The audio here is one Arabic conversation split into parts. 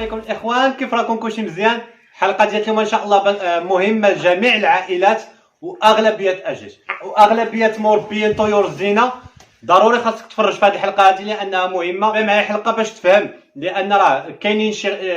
عليكم الاخوان، كيف راكم؟ كلشي مزيان؟ الحلقه ديال اليوم ان شاء الله مهمه لجميع العائلات واغلبيه الاجيال واغلبيه مربيين طيور الزينه. ضروري خاصك تفرج في هذه الحلقه هذه لانها مهمه. بقى معايا الحلقه باش تفهم، لان راه كاينين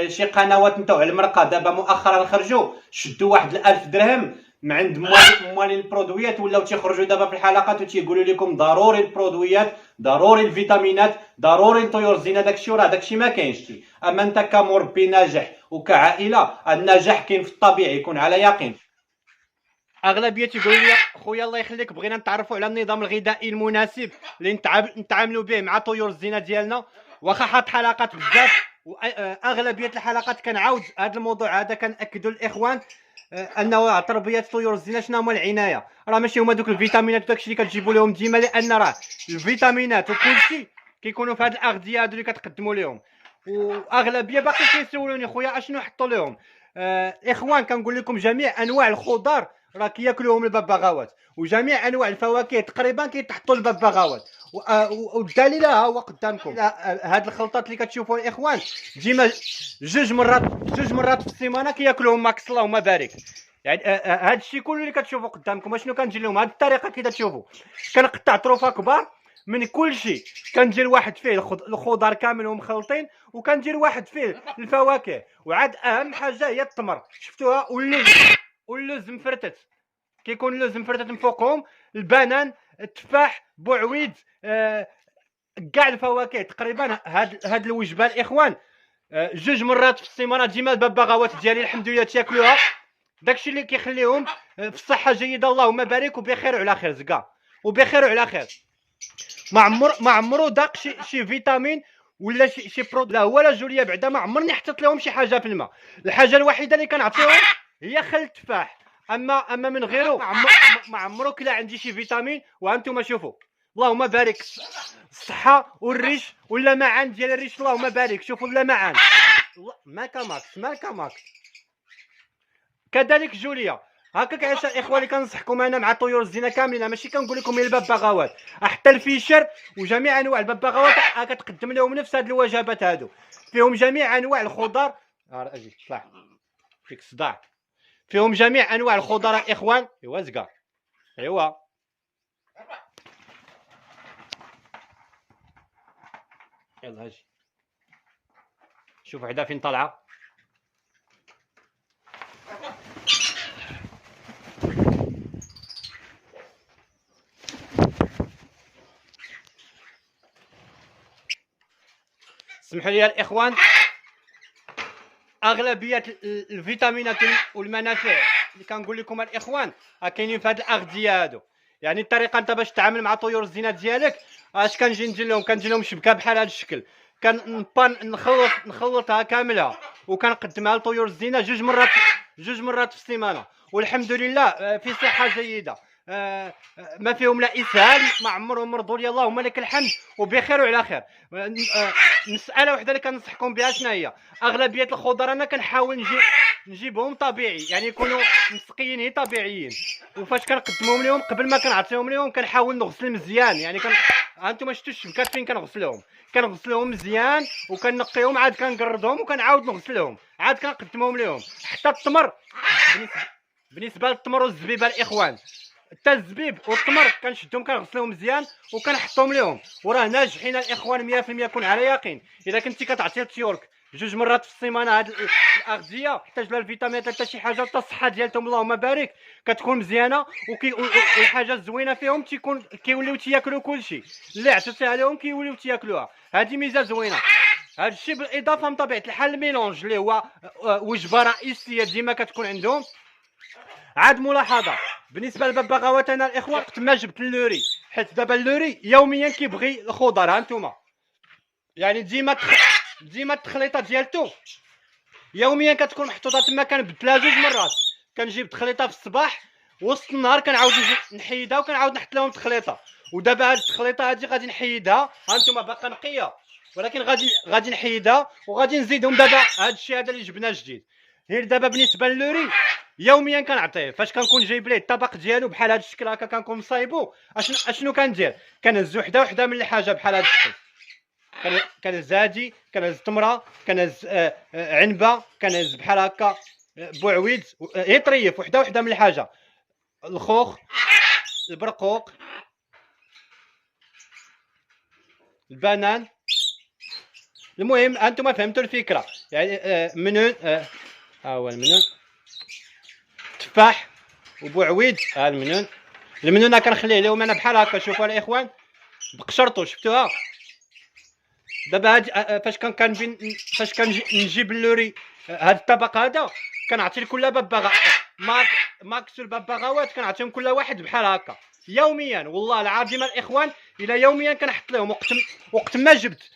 شي قنوات نتاع المرقه دابا مؤخرا خرجوا شدوا واحد 1000 درهم من عند موالين البرودويات، ولاو تيخرجوا دابا في الحلقات وتيقولوا لكم ضروري البرودويات، ضروري الفيتامينات، ضروري الطيور الزينه. داكشي وراه داكشي ما كاينش. اما انت كمربي ناجح وكعائله، النجاح كاين في الطبيعي، يكون على يقين. اغلبيه تيقولوا لي خويا الله يخليك بغينا نتعرفوا على النظام الغذائي المناسب اللي نتعاملوا به مع طيور الزينه ديالنا. واخا حاط حلقات بزاف واغلبيه الحلقات كنعاود هذا الموضوع هذا، كناكدوا للاخوان انه تربيه طيور الزينه شنو هما العنايه. راه ماشي هما دوك الفيتامينات وداكشي اللي كتجيبوا لهم ديما، لان راه الفيتامينات وكلشي كيكونوا في هاد الاغذيه هادو اللي كتقدموا لهم. واغلبيه باقي كيسولوني خويا اشنو نحطوا لهم. اخوان كنقول لكم جميع انواع الخضر راه كياكلوهم الببغاوات، وجميع انواع الفواكه تقريبا كيتحطوا الببغاوات. والدليل ها هو قدامكم. هاد الخلطات اللي كتشوفوا الاخوان ديما جوج مرات في السيمانه كياكلوهم ماكس اللهم بارك. يعني هاد الشيء كله اللي كتشوفوا قدامكم اشنو كندير لهم. هاد الطريقه كي تشوفوا كنقطع طروفه كبار من كل شيء، كندير واحد فيه الخضر كامل ومخلطين، وكندير واحد فيه الفواكه، وعاد اهم حاجه هي التمر شفتوها، واللوز مفرتت، كيكون اللوز مفرتت من فوقهم، البنان، التفاح، بوعويد، كاع الفواكه تقريبا. هاد الوجبه الاخوان جوج مرات في السيمانه ديما الببغاوات ديالي الحمد لله تاكلوها. داكشي اللي كيخليهم في صحه جيده اللهم بارك، وبخير وعلى خير زكا، وبخير وعلى خير. ما عمرو داق شي فيتامين ولا شي برود، لا هو لا جوليا بعدا ما عمرني حطيت لهم شي حاجه في الماء. الحاجه الوحيده اللي كنعطيهم هي خل التفاح، اما من غيره ما عمرو كلا عندي شي فيتامين. وانتم شوفوا اللهم بارك، الصحه والريش واللمعان ديال الريش اللهم بارك. شوفوا اللمعان ماكا ماكس كذلك جوليا. هكاك علاش الاخوان اللي كنصحكم انا مع طيور الزينه كاملين، ماشي كنقول لكم غير الببغاوات، حتى الفيشر وجميع انواع الببغاوات كتقدم لهم نفس هاد الوجبات هادو، فيهم جميع انواع الخضر. اجي طلع فيك صداع، فيهم جميع انواع الخضر الاخوان. ايوا زكا ايوا يلا اجي شوف عدا فين طالعه. اسمحوا لي الاخوان، اغلبيه الفيتامينات والمنافع اللي كنقول لكم الاخوان كاينين في هاد الاغذيه هادو. يعني الطريقه انت باش تتعامل مع طيور الزينه ديالك، اش كنجي ندير لهم شبكه بحال هذا الشكل، نخلطها كامله وكنقدمها لطيور الزينه جوج مرات في السيمانه، والحمد لله في صحه جيده. ما فيهم لا اسهال، ما عمرهم مرضوا لي اللهم لك الحمد، وبخير وعلى خير. مساله وحده اللي كنصحكم بها شنو هي، اغلبيه الخضر انا كنحاول نجيبهم طبيعي، يعني يكونوا مسقيين طبيعيين. وفاش كنقدمهم لهم قبل ما كنعطيهم لهم كنحاول نغسل مزيان. يعني هانتوما شفتوا الشبكات فين كنغسلهم مزيان وكنقيهم، عاد كنقردهم وكنعاود نغسلهم، عاد كنقدمهم لهم. حتى التمر بالنسبه للتمر والزبيبه الاخوان، حتى الزبيب والتمر كنشدهم كنغسلهم مزيان وكنحطهم لهم، وراه ناجحين الاخوان 100%. كون على يقين اذا كنتي كتعطي لطيورك جوج مرات في السيمانه هاد الاغذيه، تحتاج لها الفيتامينات حتى شي حاجه، حتى الصحه ديالهم اللهم بارك كتكون مزيانه. والحاجه الزوينه فيهم تيكون كيوليو تياكلوا كلشي اللي عطيتيها لهم، كيوليو تياكلوها. هذه ميزه زوينه. هذا الشيء بالاضافه من طبيعه الحال الميلونج اللي هو وجبه رئيسيه ديما كتكون عندهم. عاد ملاحظه بالنسبه للببغاوات انا الاخوان وقت ما جبت اللوري، حيت دابا اللوري يوميا كيبغي الخضر. ها انتم يعني ديما التخليطه ديالته يوميا كتكون محطوطه تما. كنبدلها 2 مرات، كنجيب تخليطه في الصباح، وسط النهار كنعاود نحيدها وكنعاود نحط لهم تخليطه. ودابا هاد التخليطه هادي غادي نحيدها، ها انتم باقا نقيه، ولكن غادي نحيدها وغادي نزيدهم دابا. هاد الشيء هذا اللي جبناه جديد. غير دابا بالنسبه للوري يوميا كنعطيه، فاش كنكون جايب ليه الطبق ديالو بحال هاد الشكل هكا كنكون مصايبو. اشنو كندير؟ كنهز وحده من الحاجه بحال هاد الشكل. كنهز هادي، كنهز تمره، كنهز عنبه، كنهز بحال هكا بوعويد، هي طريف وحده من الحاجه. الخوخ، البرقوق، البنان. المهم انتم فهمتوا الفكره. يعني منون، ها هو المنون، تفاح وبوعويد. ها المنون، المنونه كنخليه لهم انا بحال هكا. شوفوا الاخوان بقشرته، شفتوها؟ دابا هاد فاش كنجي نجيب اللوري هاد الطبق هذا كنعطي لكل ببغاء ماكس الببغاوات، كنعطيهم كل واحد بحال هكا يوميا. والله العظيم الاخوان الا يوميا كنحط لهم. وقت ما جبت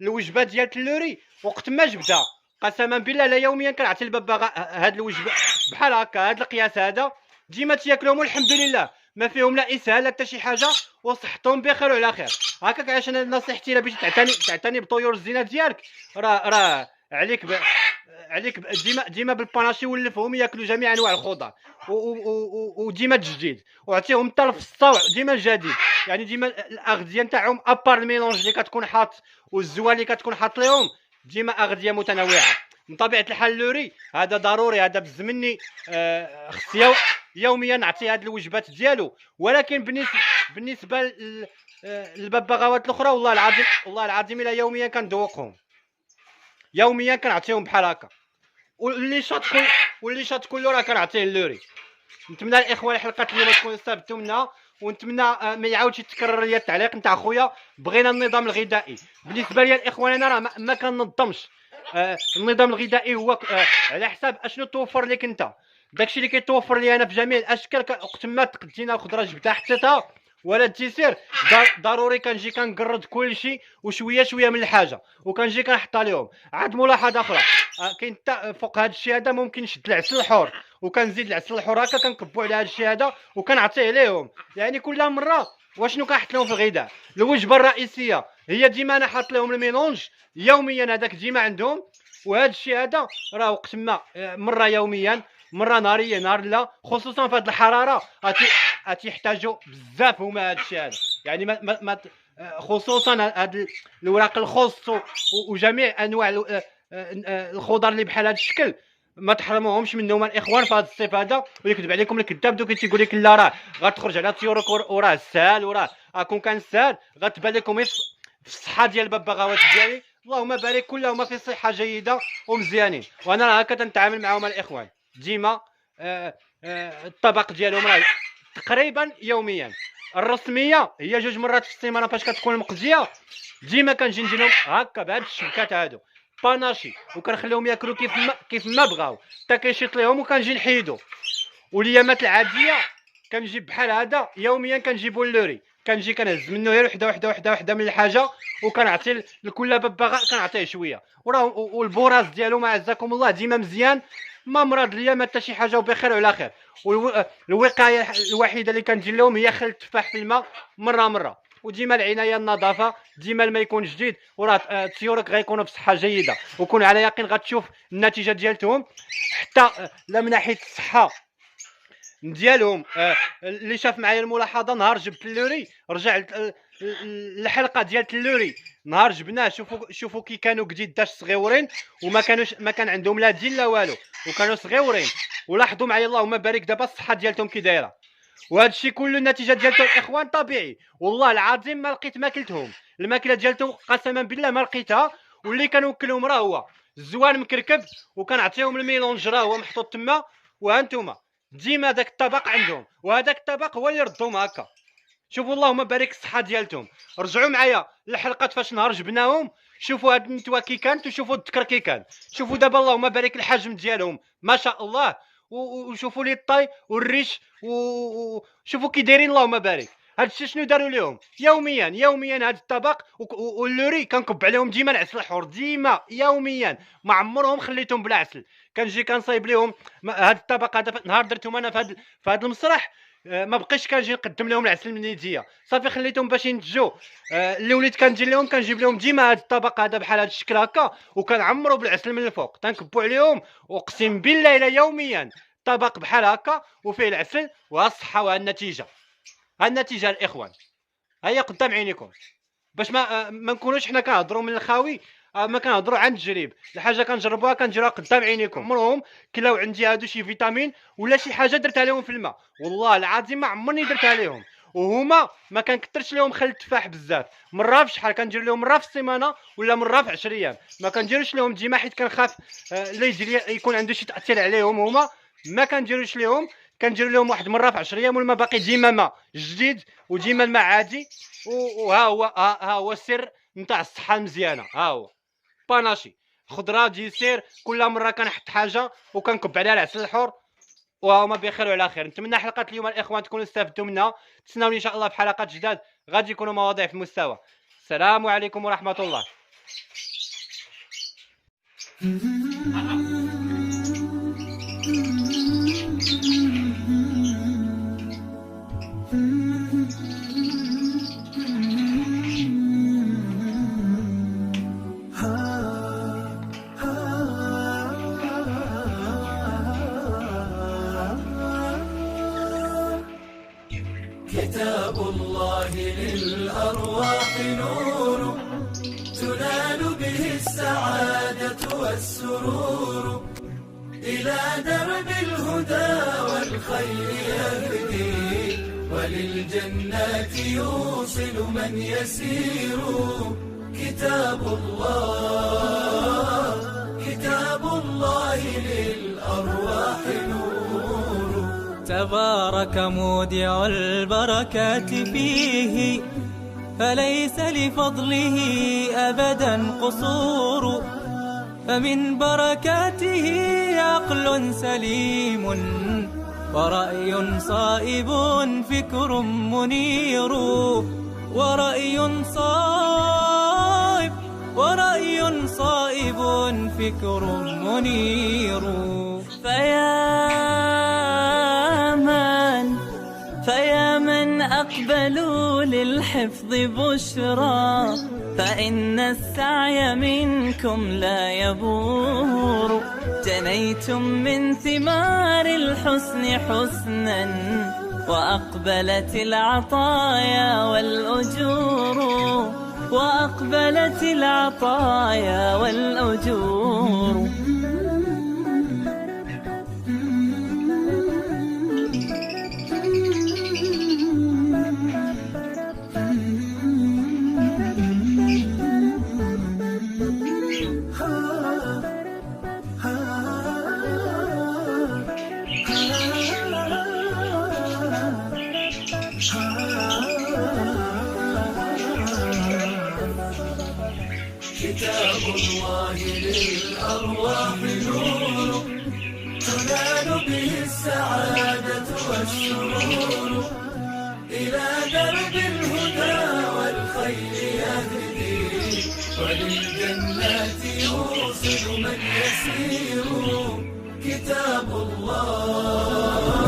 الوجبه ديال اللوري، وقت ما جبتها قسما بالله لا يوميا كنعطي الببغاء هاد الوجبه بحال هكا. هاد القياس هذا ديما تياكلهم والحمد لله ما فيهم لا اسهال لا حتى شي حاجه، وصحتهم بخير وعلى خير. هكاك علاش انا نصيحتي الا بغيتي تعتني بطيور الزينه ديالك، راه عليك ديما بالباناشي، ولفهم ياكلوا جميع انواع الخضر، وديما تجديد، وعطيهم حتى الفسطه ديما جديد. يعني ديما الاغذيه نتاعهم ابار الميلونج اللي كتكون حاط والزوال اللي كتكون حاط لهم، ديما اغذيه متنوعه. من طبيعه الحال اللوري هذا ضروري، هذا بزمني خصني يوميا نعطي هاد الوجبات ديالو. ولكن بالنسبه للببغاوات الاخرى والله العظيم الا يوميا كندوقهم، يوميا كنعطيهم بحال هكا. واللي شات كله راه كنعطيه اللوري. نتمنى الاخوان الحلقه اليوم تكونوا استفدتوا منها، ونتمنى ما يعاودش يتكرر ليا التعليق نتاع خويا. بغينا النظام الغذائي. بالنسبه لي الاخوان انا راه ما كننظمش. النظام الغذائي هو على حساب اشنو توفر لك انت. داكشي اللي كيتوفر لي انا بجميع الاشكال، وقت ما تقدينا الخضره جبتها حطيتها ولا التيسير، ضروري كنجي كنقرد كلشي وشويه من الحاجه، وكنجي كنحطها لهم. عاد ملاحظه اخرى، كاين حتى فوق هذا الشيء هذا ممكن نشد العسل الحر، وكنزيد العسل الحر هكا كنكبو على هذا الشيء هذا وكنعطيه لهم. يعني كل مره واشنو كنحط لهم في الغذاء. الوجبه الرئيسيه هي ديما انا حاط لهم الميلونج يوميا، هذاك ديما عندهم. وهذا الشيء هذا راه وقت ما مره يوميا، مره نهاريا، نهار لا، خصوصا في هذه الحراره غتيحتاجوا بزاف هما هذا الشيء هذا. يعني ما خصوصا هاد الوراق الخص وجميع انواع الخضر اللي بحال هذا الشكل، ما تحرموهمش منهم الاخوان في هذا الصيف هذا. ويكذب عليكم الكذاب دوك تيقول لك لا راه غتخرج على طيورك وراه ساهل، وراه كون كان ساهل غتبان لكم في الصحه ديال الببغاوات ديالي. اللهم بارك كلهم في صحه جيده ومزيانين. وانا راه هكا تنتعامل معهم الاخوان ديما. الطبق ديالهم راه تقريبا يوميا. الرسميه هي 2 مرات في السيمانه فاش كتكون مقضيه. ديما كنجي ندير لهم هكا بهاد الشبكات هادو باناشي، وكنخليهم ياكلوا كيف ما بغاو، حتى كيشيط لهم وكنجي نحيدو. والايامات العاديه كنجيب بحال هذا يوميا كنجيبو اللوري، كنجي كنهز منه غير وحده من الحاجه، وكنعطي لكل ببغاء كنعطيه شويه. وراه والبراز ديالو ما عزكم الله ديما مزيان، ما مرض ليا ما حتى شي حاجه وبخير وعلى خير. والوقايه الوحيده اللي كندير لهم هي خل التفاح في الماء مره، وديما العنايه النظافه، ديما الماء يكون جديد. وراه طيورك غيكونوا بصحه جيده، وكون على يقين غتشوف النتيجه ديالتهم. حتى لا من ناحيه الصحه ديالهم. اللي شاف معايا الملاحظه نهار جبت اللوري، رجع الحلقه ديال اللوري نهار جبناه، شوفوا كي كانوا جديداش صغيورين، ما كان عندهم لا دين لا والو، وكانوا صغيورين. ولاحظوا معايا اللهم بارك دابا الصحه ديالتهم كي دايره. وهذا الشيء كله النتيجه ديالته الاخوان طبيعي. والله العظيم ما لقيت ماكلتهم، الماكله ديالتهم قسما بالله ما لقيتها. واللي كنوكلهم راه هو الزوان مكركب، وكنعطيهم الميلونج راه هو محطوط تما. وهانتوما ديما داك الطبق عندهم، وهذاك الطبق هو اللي ردهم هكا. شوفوا اللهم بارك الصحه ديالتهم. رجعوا معايا الحلقات فاش نهار جبناهم، شوفوا هاد النتوى كي كانت، وشوفوا الذكر كي كان. شوفوا دابا اللهم بارك الحجم ديالهم ما شاء الله. وشوفوا لي الطاي والريش وشوفوا كي دايرين اللهم بارك. هاد الشيء شنو داروا لهم يوميا هاد الطبق واللوري كنكب عليهم ديما العسل الحور ديما يوميا، ما عمرهم خليتهم بلا عسل. كنجي كنصايب لهم هاد الطبق هذا. نهار درتهم انا في هاد المسرح ما بقيتش كنجي نقدم لهم العسل من يديا، صافي خليتهم باش ينتجوا. اللي وليت كندير لهم كنجيب لهم ديما هاد الطبق هذا بحال هاد الشكل هكا وكنعمروا بالعسل من الفوق، تنكبوا عليهم واقسم بالله الا يوميا طبق بحال هكا وفيه العسل وها الصحه وها النتيجه. ها النتيجه الاخوان هيا قدام عينيكم، باش ما نكونوش حنا كنهضروا من الخاوي، ما كنهضروا عن التجريب. الحاجه كنجربوها كنديروها قدام عينيكم. عمرهم كلاو عندي هادو شي فيتامين ولا شي حاجه درتها لهم في الماء، والله العظيم ما عمرني درتها لهم. وهما ما كنكثرش لهم خل التفاح بزاف، مره في شحال كندير لهم مره في السيمانه ولا مره في 10 ايام، ما كنديروش لهم ديما حيت كنخاف لا يجي يكون عنده شي تاثير عليهم. هما ما كنديروش لهم، كندير لهم واحد مره في 10 ايام، والماء باقي ديما ماء جديد وديما الماء عادي. وها هو السر نتاع الصحه المزيانه. ها هو باناشي خضره ديسير، كل مره كنحط حاجه وكنكب عليها العسل الحر وهما بخير وعلى خير. نتمنى حلقه اليوم الاخوان تكونوا استفدتوا منها. تسناوني ان شاء الله في حلقات جداد غادي يكونوا مواضيع في المستوى. السلام عليكم ورحمه الله. كتاب الله للأرواح نور، تنال به السعادة والسرور، إلى درب الهدى والخير يهدي، وللجنات يوصل من يسير. كتاب الله للأرواح نور. تبارك مودع البركات فيه، فليس لفضله أبدا قصور. فمن بركاته عقل سليم، ورأي صائب فكر منير، ورأي صائب فكر منير. فيا من أقبلوا للحفظ بشرى، فإن السعي منكم لا يبور. جنيتم من ثمار الحسن حسنا، وأقبلت العطايا والأجور. كتاب الله للأرواح نور، تنال به السعادة والسرور، إلى درب الهدى والخير يهدي، وللجنات يوصل من يسير. كتاب الله